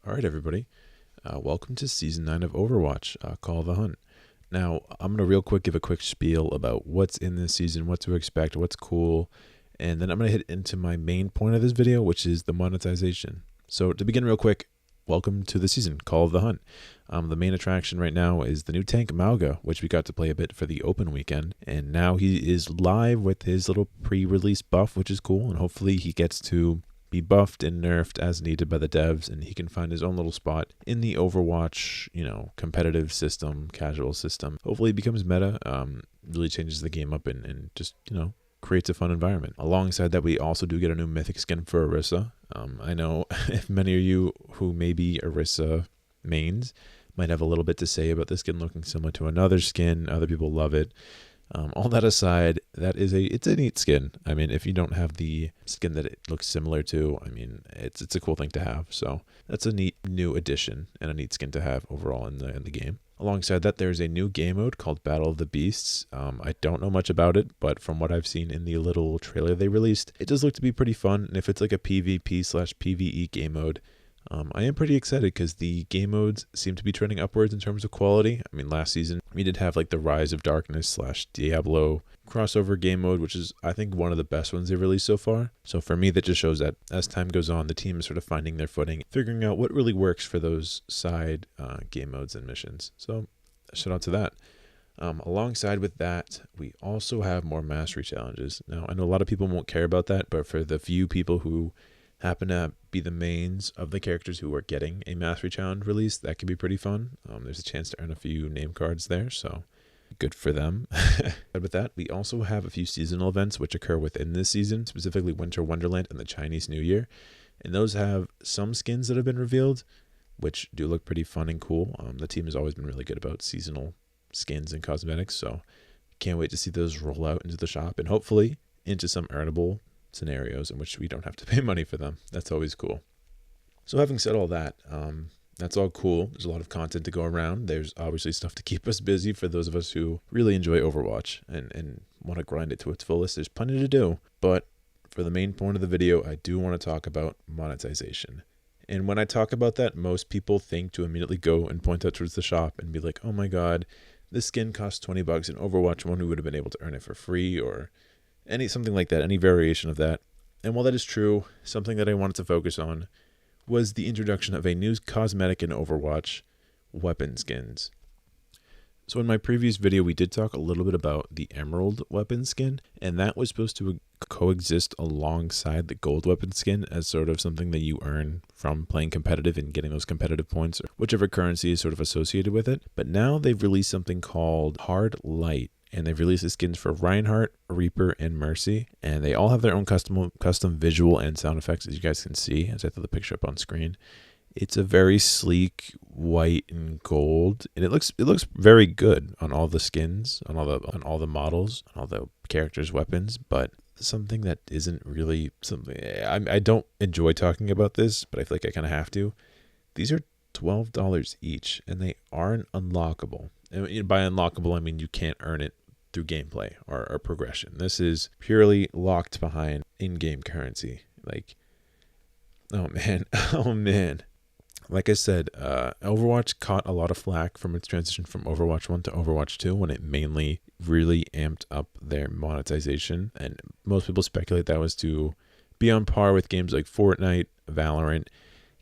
All right, everybody. Welcome to Season 9 of Overwatch, Call of the Hunt. Now, I'm going to real quick give a quick spiel about what's in this season, what to expect, what's cool, and then I'm going to hit into my main point of this video, which is the monetization. So to begin real quick, welcome to the season, Call of the Hunt. The main attraction right now is the new tank Mauga, which we got to play a bit for the open weekend, and now he is live with his little pre-release buff, which is cool, and hopefully he gets to be buffed and nerfed as needed by the devs, and he can find his own little spot in the Overwatch, competitive system, casual system. Hopefully he becomes meta, really changes the game up and just, creates a fun environment. Alongside that, we also do get a new mythic skin for Orisa. I know if many of you who may be Orisa mains might have a little bit to say about this skin looking similar to another skin. Other people love it. All that aside, it's a neat skin. I mean, if you don't have the skin that it looks similar to, it's a cool thing to have. So that's a neat new addition and a neat skin to have overall in the game. Alongside that, there's a new game mode called Battle of the Beasts. I don't know much about it, but from what I've seen in the little trailer they released, it does look to be pretty fun. And if it's like a PvP/PvE game mode, I am pretty excited because the game modes seem to be trending upwards in terms of quality. I mean, last season we did have like the Rise of Darkness / Diablo crossover game mode, which is, I think, one of the best ones they've released so far. So for me, that just shows that as time goes on, the team is sort of finding their footing, figuring out what really works for those side game modes and missions. So shout out to that. Alongside with that, we also have more mastery challenges. Now, I know a lot of people won't care about that, but for the few people who happen to be the mains of the characters who are getting a mastery challenge release, that can be pretty fun. There's a chance to earn a few name cards there, so good for them. But with that, we also have a few seasonal events which occur within this season, specifically Winter Wonderland and the Chinese New Year, and those have some skins that have been revealed, which do look pretty fun and cool. The team has always been really good about seasonal skins and cosmetics, so can't wait to see those roll out into the shop and hopefully into some earnable scenarios in which we don't have to pay money for them. That's always cool. So having said all that, that's all cool. There's a lot of content to go around. There's obviously stuff to keep us busy for those of us who really enjoy Overwatch and want to grind it to its fullest. There's plenty to do, but for the main point of the video, I do want to talk about monetization. And when I talk about that, most people think to immediately go and point out towards the shop and be like, oh my god, this skin costs $20 in Overwatch 1, we would have been able to earn it for free, or something like that, any variation of that. And while that is true, something that I wanted to focus on was the introduction of a new cosmetic in Overwatch, weapon skins. So in my previous video, we did talk a little bit about the Emerald weapon skin, and that was supposed to coexist alongside the gold weapon skin as sort of something that you earn from playing competitive and getting those competitive points, or whichever currency is sort of associated with it. But now they've released something called Hard Light, and they've released the skins for Reinhardt, Reaper, and Mercy, and they all have their own custom visual and sound effects, as you guys can see as I throw the picture up on screen. It's a very sleek white and gold, and it looks very good on all the skins, on all the models, on all the characters' weapons. But something that isn't really something I don't enjoy talking about this, but I feel like I kind of have to. These are $12 each, and they aren't unlockable. And by unlockable, I mean you can't earn it through gameplay or progression. This is purely locked behind in-game currency. Like, oh man. Like I said, Overwatch caught a lot of flack from its transition from Overwatch 1 to Overwatch 2 when it mainly really amped up their monetization. And most people speculate that was to be on par with games like Fortnite, Valorant,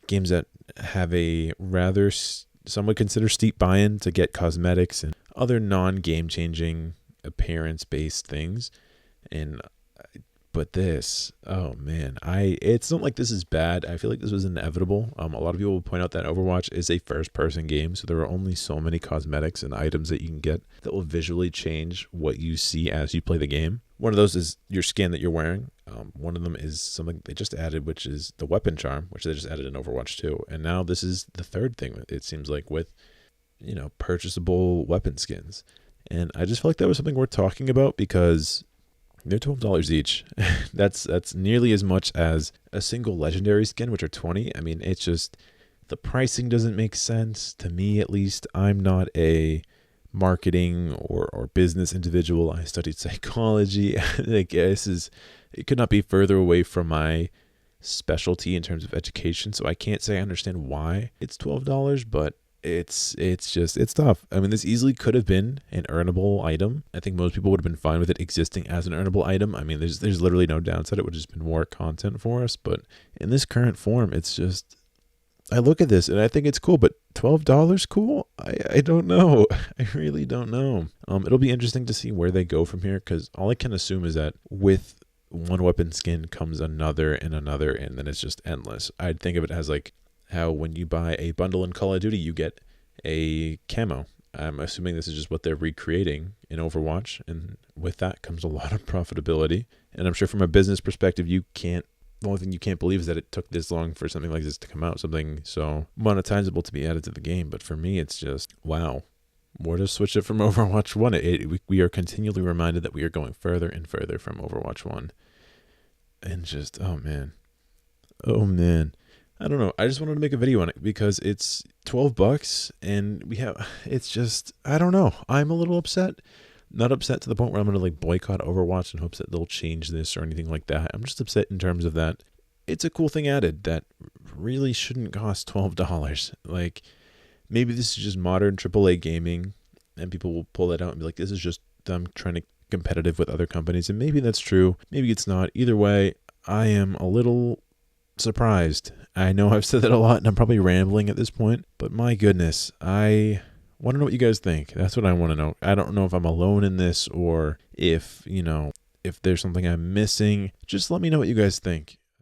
games that have a rather, some would consider, steep buy-in to get cosmetics and other non-game changing appearance-based things. But this, oh man, it's not like this is bad. I feel like this was inevitable. A lot of people will point out that Overwatch is a first-person game, so there are only so many cosmetics and items that you can get that will visually change what you see as you play the game. One of those is your skin that you're wearing. One of them is something they just added, which is the weapon charm, which they just added in Overwatch 2. And now this is the third thing, it seems like, with, purchasable weapon skins. And I just felt like that was something worth talking about because they're $12 each. That's nearly as much as a single legendary skin, which are $20. I mean, it's just, the pricing doesn't make sense to me, at least. I'm not a marketing or business individual. I studied psychology. Like, it could not be further away from my specialty in terms of education, so I can't say I understand why it's $12, but it's tough. I mean, this easily could have been an earnable item. I think most people would have been fine with it existing as an earnable item. I mean, there's literally no downside. It would have just been more content for us, but in this current form, it's just, I look at this and I think it's cool, but $12 cool? I don't know. I really don't know. It'll be interesting to see where they go from here, because all I can assume is that with one weapon skin comes another and another, and then it's just endless. I'd think of it as like how when you buy a bundle in Call of Duty, you get a camo. I'm assuming this is just what they're recreating in Overwatch, and with that comes a lot of profitability. And I'm sure from a business perspective, the only thing you can't believe is that it took this long for something like this to come out, something so monetizable to be added to the game. But for me, it's just, wow. What a switch it from Overwatch 1. We are continually reminded that we are going further and further from Overwatch 1. And just, oh man. I don't know. I just wanted to make a video on it because it's $12 and it's just, I don't know. I'm a little upset. Not upset to the point where I'm going to like boycott Overwatch in hopes that they'll change this or anything like that. I'm just upset in terms of that it's a cool thing added that really shouldn't cost $12. Like, maybe this is just modern AAA gaming and people will pull that out and be like, this is just them trying to competitive with other companies. And maybe that's true. Maybe it's not. Either way, I am a little surprised. I know I've said that a lot and I'm probably rambling at this point, but my goodness, I want to know what you guys think. That's what I want to know. I don't know if I'm alone in this or if there's something I'm missing. Just let me know what you guys think.